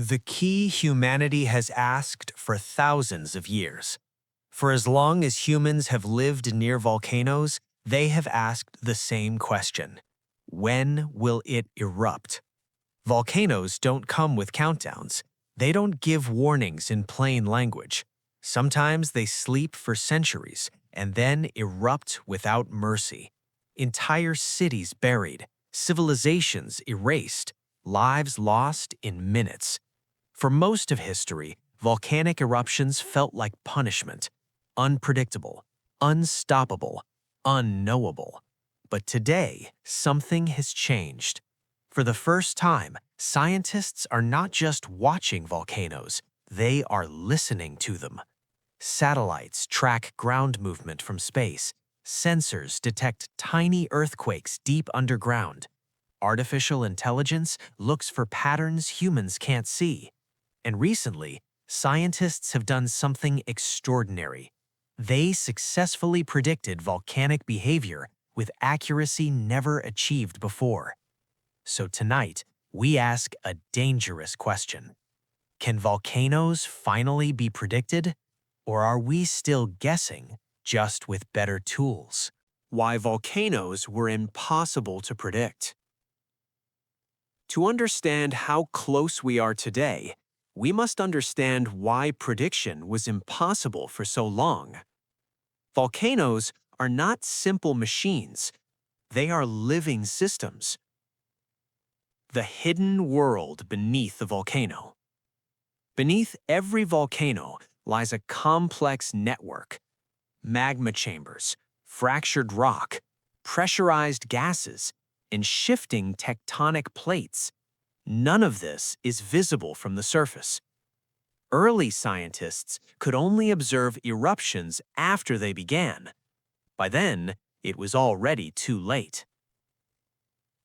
The key humanity has asked for thousands of years. For as long as humans have lived near volcanoes, they have asked the same question. When will it erupt? Volcanoes don't come with countdowns. They don't give warnings in plain language. Sometimes they sleep for centuries and then erupt without mercy. Entire cities buried, civilizations erased, lives lost in minutes. For most of history, volcanic eruptions felt like punishment, unpredictable, unstoppable, unknowable. But today, something has changed. For the first time, scientists are not just watching volcanoes, they are listening to them. Satellites track ground movement from space. Sensors detect tiny earthquakes deep underground. Artificial intelligence looks for patterns humans can't see. And recently, scientists have done something extraordinary. They successfully predicted volcanic behavior with accuracy never achieved before. So tonight, we ask a dangerous question. Can volcanoes finally be predicted? Or are we still guessing, just with better tools? Why volcanoes were impossible to predict. To understand how close we are today, we must understand why prediction was impossible for so long. Volcanoes are not simple machines. They are living systems. The hidden world beneath the volcano. Beneath every volcano lies a complex network. Magma chambers, fractured rock, pressurized gases, and shifting tectonic plates. None of this is visible from the surface. Early scientists could only observe eruptions after they began. By then, it was already too late.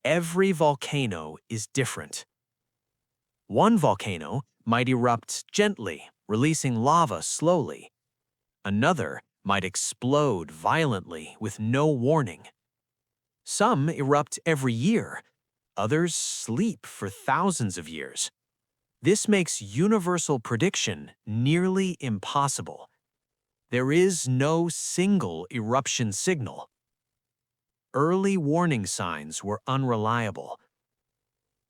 Every volcano is different. One volcano might erupt gently, releasing lava slowly. Another might explode violently with no warning. Some erupt every year. Others sleep for thousands of years. This makes universal prediction nearly impossible. There is no single eruption signal. Early warning signs were unreliable.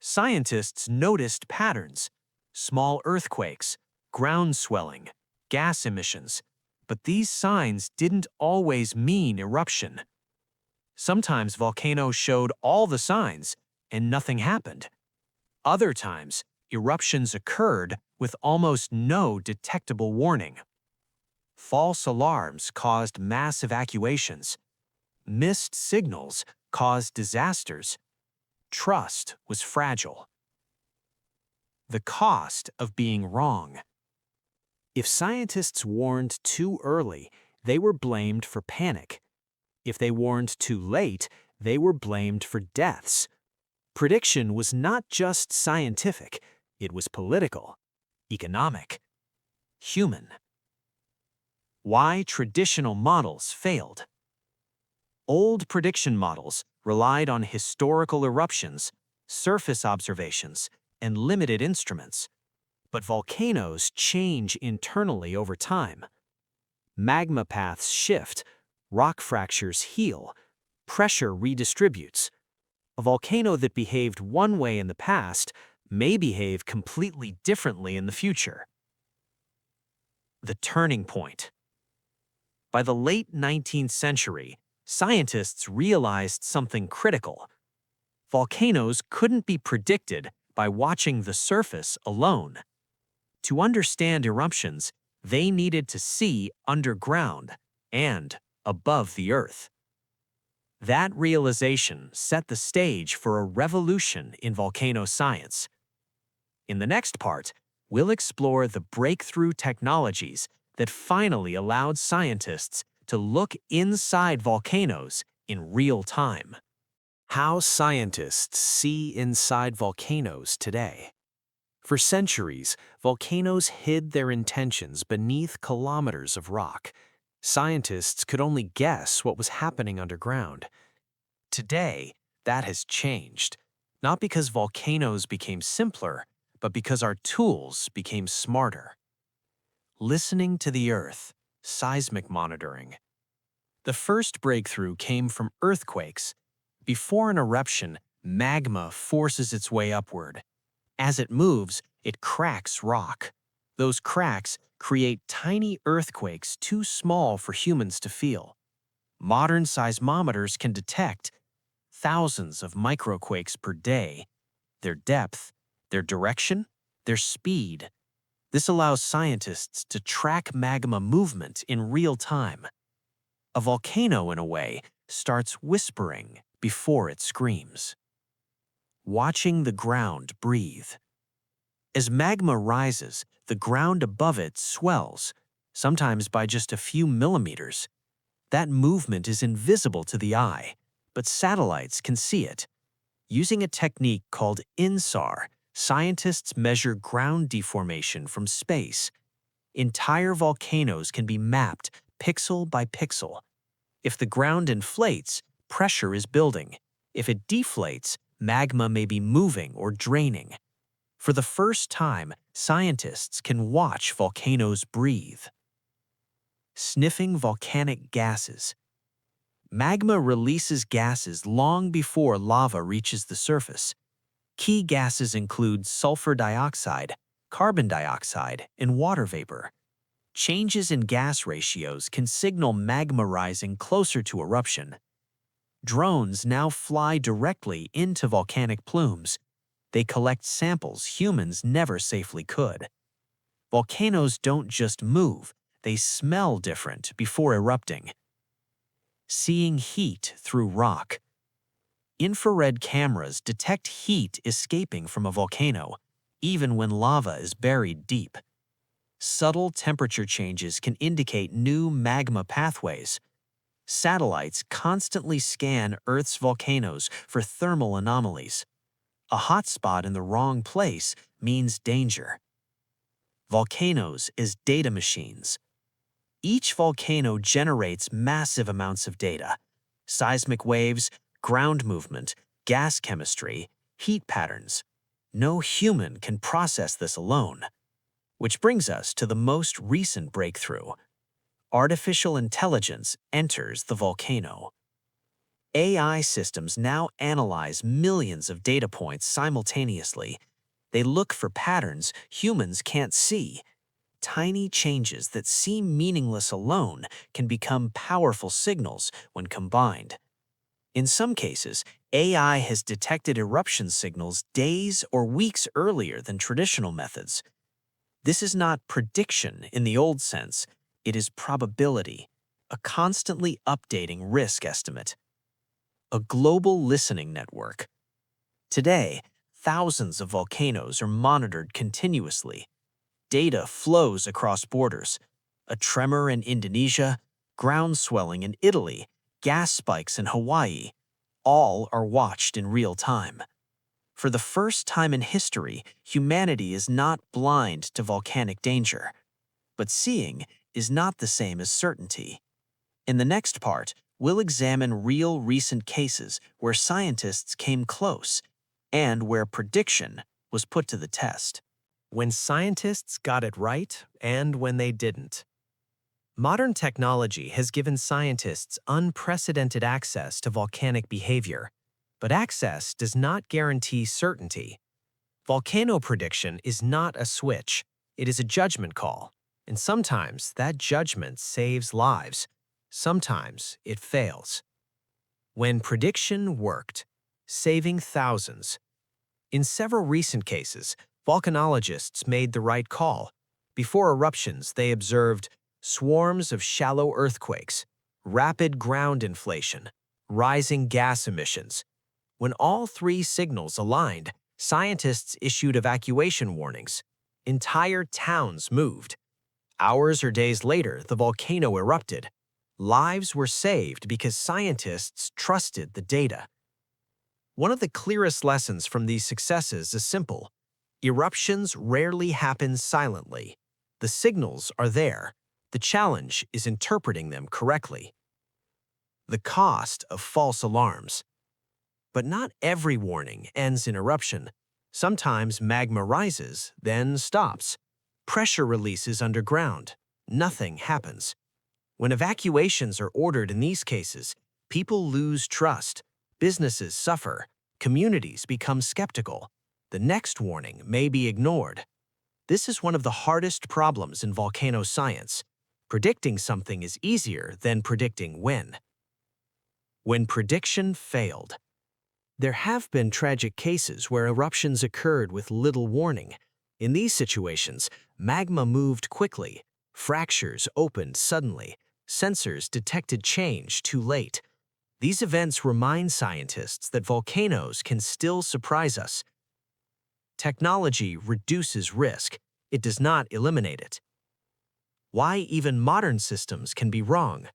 Scientists noticed patterns, small earthquakes, ground swelling, gas emissions, but these signs didn't always mean eruption. Sometimes volcanoes showed all the signs and nothing happened. Other times, eruptions occurred with almost no detectable warning. False alarms caused mass evacuations. Missed signals caused disasters. Trust was fragile. The cost of being wrong. If scientists warned too early, they were blamed for panic. If they warned too late, they were blamed for deaths. Prediction was not just scientific, it was political, economic, human. Why traditional models failed. Old prediction models relied on historical eruptions, surface observations, and limited instruments. But volcanoes change internally over time. Magma paths shift, rock fractures heal, pressure redistributes. A volcano that behaved one way in the past may behave completely differently in the future. The turning point. By the late 19th century, scientists realized something critical. Volcanoes couldn't be predicted by watching the surface alone. To understand eruptions, they needed to see underground and above the earth. That realization set the stage for a revolution in volcano science. In the next part, we'll explore the breakthrough technologies that finally allowed scientists to look inside volcanoes in real time. How scientists see inside volcanoes today. For centuries, volcanoes hid their intentions beneath kilometers of rock. Scientists could only guess what was happening underground. Today, that has changed, not because volcanoes became simpler, but because our tools became smarter. Listening to the Earth, seismic monitoring. The first breakthrough came from earthquakes. Before an eruption, magma forces its way upward. As it moves, it cracks rock. Those cracks create tiny earthquakes too small for humans to feel. Modern seismometers can detect thousands of microquakes per day. Their depth, their direction, their speed. This allows scientists to track magma movement in real time. A volcano, in a way, starts whispering before it screams. Watching the ground breathe. As magma rises, the ground above it swells, sometimes by just a few millimeters. That movement is invisible to the eye, but satellites can see it. Using a technique called INSAR, scientists measure ground deformation from space. Entire volcanoes can be mapped pixel by pixel. If the ground inflates, pressure is building. If it deflates, magma may be moving or draining. For the first time, scientists can watch volcanoes breathe. Sniffing volcanic gases. Magma releases gases long before lava reaches the surface. Key gases include sulfur dioxide, carbon dioxide, and water vapor. Changes in gas ratios can signal magma rising closer to eruption. Drones now fly directly into volcanic plumes. They collect samples humans never safely could. Volcanoes don't just move, they smell different before erupting. Seeing heat through rock. Infrared cameras detect heat escaping from a volcano, even when lava is buried deep. Subtle temperature changes can indicate new magma pathways. Satellites constantly scan Earth's volcanoes for thermal anomalies. A hot spot in the wrong place means danger. Volcanoes as data machines. Each volcano generates massive amounts of data: seismic waves, ground movement, gas chemistry, heat patterns. No human can process this alone. Which brings us to the most recent breakthrough. Artificial intelligence enters the volcano. AI systems now analyze millions of data points simultaneously. They look for patterns humans can't see. Tiny changes that seem meaningless alone can become powerful signals when combined. In some cases, AI has detected eruption signals days or weeks earlier than traditional methods. This is not prediction in the old sense, it is probability, a constantly updating risk estimate. A global listening network. Today, thousands of volcanoes are monitored continuously. Data flows across borders. A tremor in Indonesia, ground swelling in Italy, gas spikes in Hawaii. All are watched in real time. For the first time in history, humanity is not blind to volcanic danger. But seeing is not the same as certainty. In the next part, we'll examine real recent cases where scientists came close and where prediction was put to the test. When scientists got it right and when they didn't. Modern technology has given scientists unprecedented access to volcanic behavior, but access does not guarantee certainty. Volcano prediction is not a switch, it is a judgment call, and sometimes that judgment saves lives, sometimes it fails. When prediction worked, saving thousands. In several recent cases, volcanologists made the right call. Before eruptions, they observed swarms of shallow earthquakes, rapid ground inflation, rising gas emissions. When all three signals aligned, scientists issued evacuation warnings. Entire towns moved. Hours or days later, the volcano erupted. Lives were saved because scientists trusted the data. One of the clearest lessons from these successes is simple. Eruptions rarely happen silently. The signals are there. The challenge is interpreting them correctly. The cost of false alarms. But not every warning ends in eruption. Sometimes magma rises, then stops. Pressure releases underground. Nothing happens. When evacuations are ordered in these cases, people lose trust, businesses suffer, communities become skeptical. The next warning may be ignored. This is one of the hardest problems in volcano science. Predicting something is easier than predicting when. When prediction failed. There have been tragic cases where eruptions occurred with little warning. In these situations, magma moved quickly, fractures opened suddenly, sensors detected change too late. These events remind scientists that volcanoes can still surprise us. Technology reduces risk. It does not eliminate it. Why even modern systems can be wrong.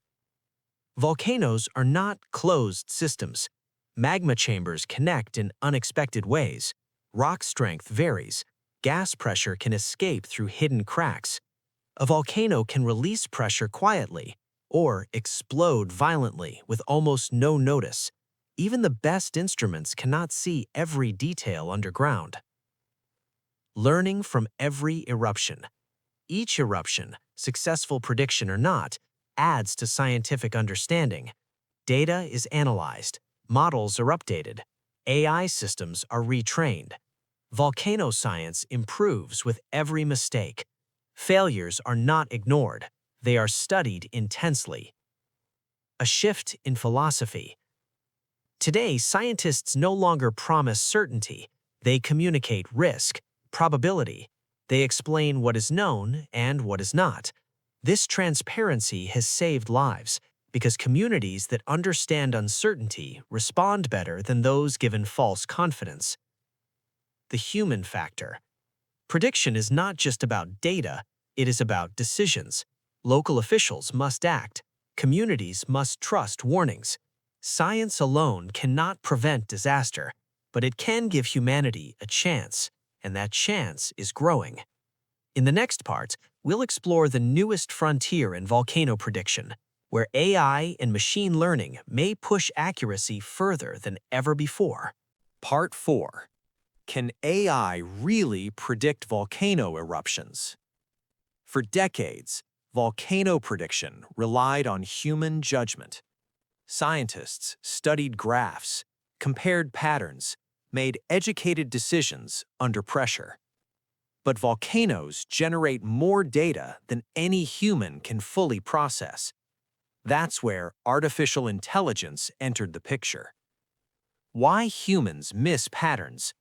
Volcanoes are not closed systems. Magma chambers connect in unexpected ways. Rock strength varies. Gas pressure can escape through hidden cracks. A volcano can release pressure quietly or explode violently with almost no notice. Even the best instruments cannot see every detail underground. Learning from every eruption. Each eruption, successful prediction or not, adds to scientific understanding. Data is analyzed, models are updated, AI systems are retrained. Volcano science improves with every mistake. Failures are not ignored, they are studied intensely. A shift in philosophy. Today, scientists no longer promise certainty, they communicate risk, probability. They explain what is known and what is not. This transparency has saved lives because communities that understand uncertainty respond better than those given false confidence. The human factor. Prediction is not just about data, it is about decisions. Local officials must act. Communities must trust warnings. Science alone cannot prevent disaster, but it can give humanity a chance, and that chance is growing. In the next part, we'll explore the newest frontier in volcano prediction, where AI and machine learning may push accuracy further than ever before. Part 4. Can AI really predict volcano eruptions? For decades, volcano prediction relied on human judgment. Scientists studied graphs, compared patterns, made educated decisions under pressure. But volcanoes generate more data than any human can fully process. That's where artificial intelligence entered the picture. Why humans miss patterns?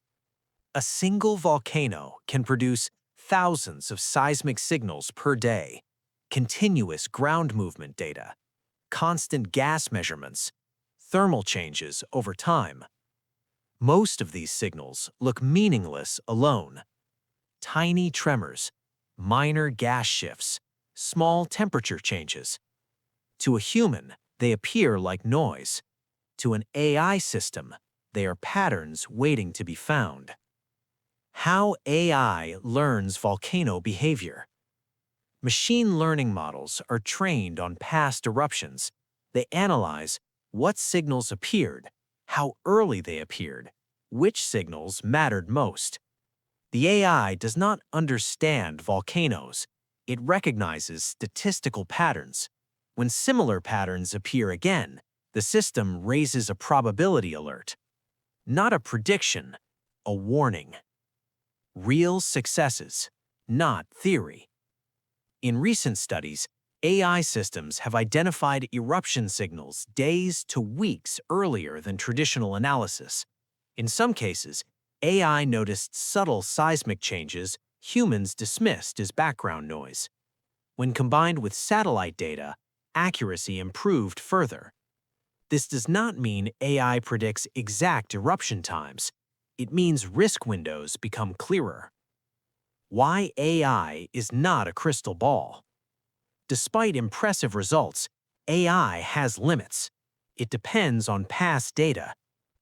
A single volcano can produce thousands of seismic signals per day, continuous ground movement data, constant gas measurements, thermal changes over time. Most of these signals look meaningless alone. Tiny tremors, minor gas shifts, small temperature changes. To a human, they appear like noise. To an AI system, they are patterns waiting to be found. How AI learns volcano behavior. Machine learning models are trained on past eruptions. They analyze what signals appeared, how early they appeared, which signals mattered most. The AI does not understand volcanoes. It recognizes statistical patterns. When similar patterns appear again, the system raises a probability alert. Not a prediction, a warning. Real successes, not theory. In recent studies, AI systems have identified eruption signals days to weeks earlier than traditional analysis. In some cases, AI noticed subtle seismic changes humans dismissed as background noise. When combined with satellite data, accuracy improved further. This does not mean AI predicts exact eruption times. It means risk windows become clearer. Why AI is not a crystal ball. Despite impressive results, AI has limits. It depends on past data.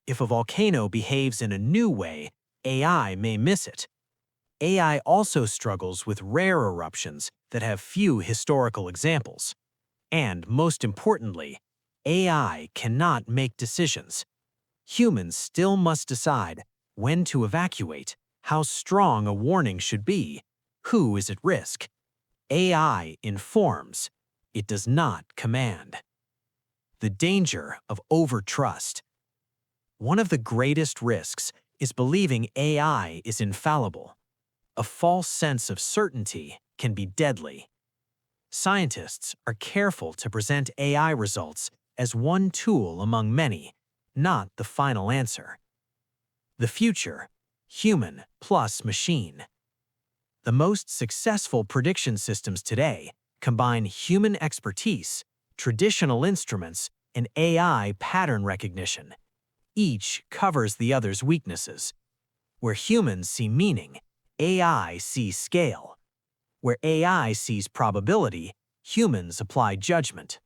If a volcano behaves in a new way, AI may miss it. AI also struggles with rare eruptions that have few historical examples. And most importantly, AI cannot make decisions. Humans still must decide when to evacuate, how strong a warning should be, who is at risk. AI informs, it does not command. The danger of overtrust. One of the greatest risks is believing AI is infallible. A false sense of certainty can be deadly. Scientists are careful to present AI results as one tool among many, not the final answer. The future, human plus machine. The most successful prediction systems today combine human expertise, traditional instruments, and AI pattern recognition. Each covers the other's weaknesses. Where humans see meaning, AI sees scale. Where AI sees probability, humans apply judgment.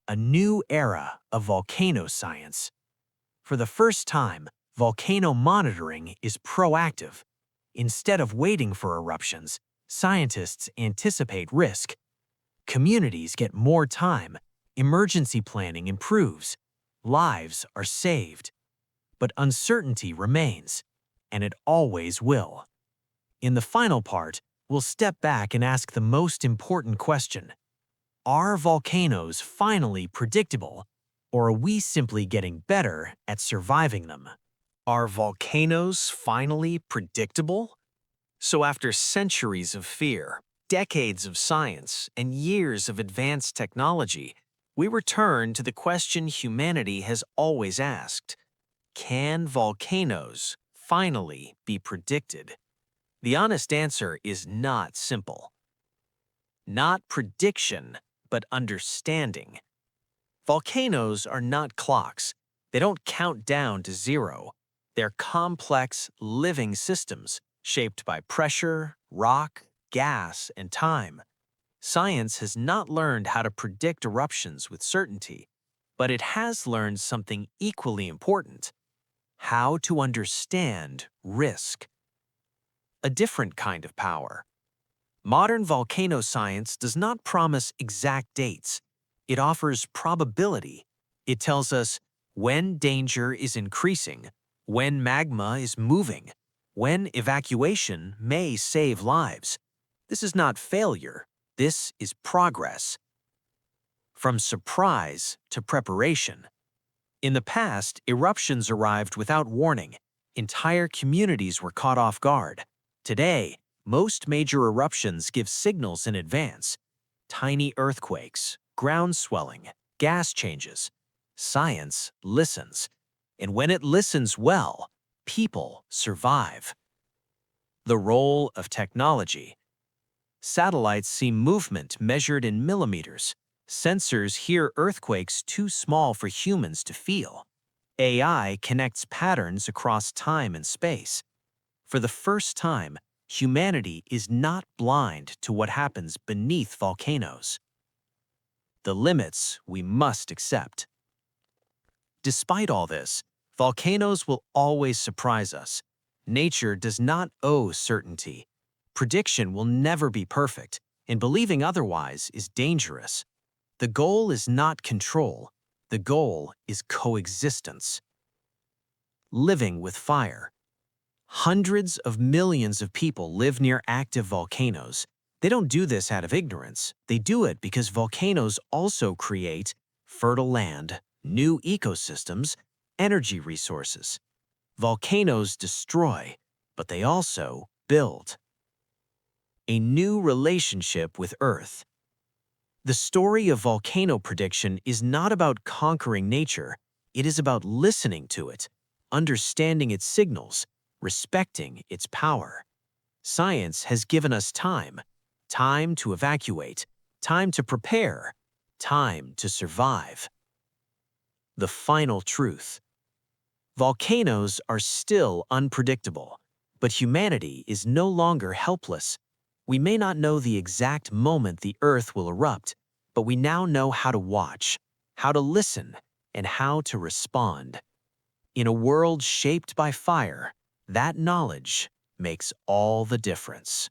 A new era of volcano science. For the first time, volcano monitoring is proactive. Instead of waiting for eruptions, scientists anticipate risk. Communities get more time, emergency planning improves, lives are saved. But uncertainty remains, and it always will. In the final part, we'll step back and ask the most important question. Are volcanoes finally predictable, or are we simply getting better at surviving them? Are volcanoes finally predictable? So after centuries of fear, decades of science, and years of advanced technology, we return to the question humanity has always asked. Can volcanoes finally be predicted? The honest answer is not simple. Not prediction, but understanding. Volcanoes are not clocks. They don't count down to zero. They're complex, living systems shaped by pressure, rock, gas, and time. Science has not learned how to predict eruptions with certainty, but it has learned something equally important: how to understand risk. A different kind of power. Modern volcano science does not promise exact dates. It offers probability. It tells us when danger is increasing, when magma is moving, when evacuation may save lives. This is not failure. This is progress. From surprise to preparation. In the past, eruptions arrived without warning. Entire communities were caught off guard. Today, most major eruptions give signals in advance. Tiny earthquakes, ground swelling, gas changes. Science listens. And when it listens well, people survive. The role of technology. Satellites see movement measured in millimeters. Sensors hear earthquakes too small for humans to feel. AI connects patterns across time and space. For the first time, humanity is not blind to what happens beneath volcanoes. The limits we must accept. Despite all this, volcanoes will always surprise us. Nature does not owe certainty. Prediction will never be perfect, and believing otherwise is dangerous. The goal is not control. The goal is coexistence. Living with fire. Hundreds of millions of people live near active volcanoes. They don't do this out of ignorance. They do it because volcanoes also create fertile land, new ecosystems, energy resources. Volcanoes destroy, but they also build. A new relationship with Earth. The story of volcano prediction is not about conquering nature. It is about listening to it, understanding its signals, respecting its power. Science has given us time. Time to evacuate, time to prepare, time to survive. The final truth. Volcanoes are still unpredictable, but humanity is no longer helpless. We may not know the exact moment the Earth will erupt, but we now know how to watch, how to listen, and how to respond. In a world shaped by fire, that knowledge makes all the difference.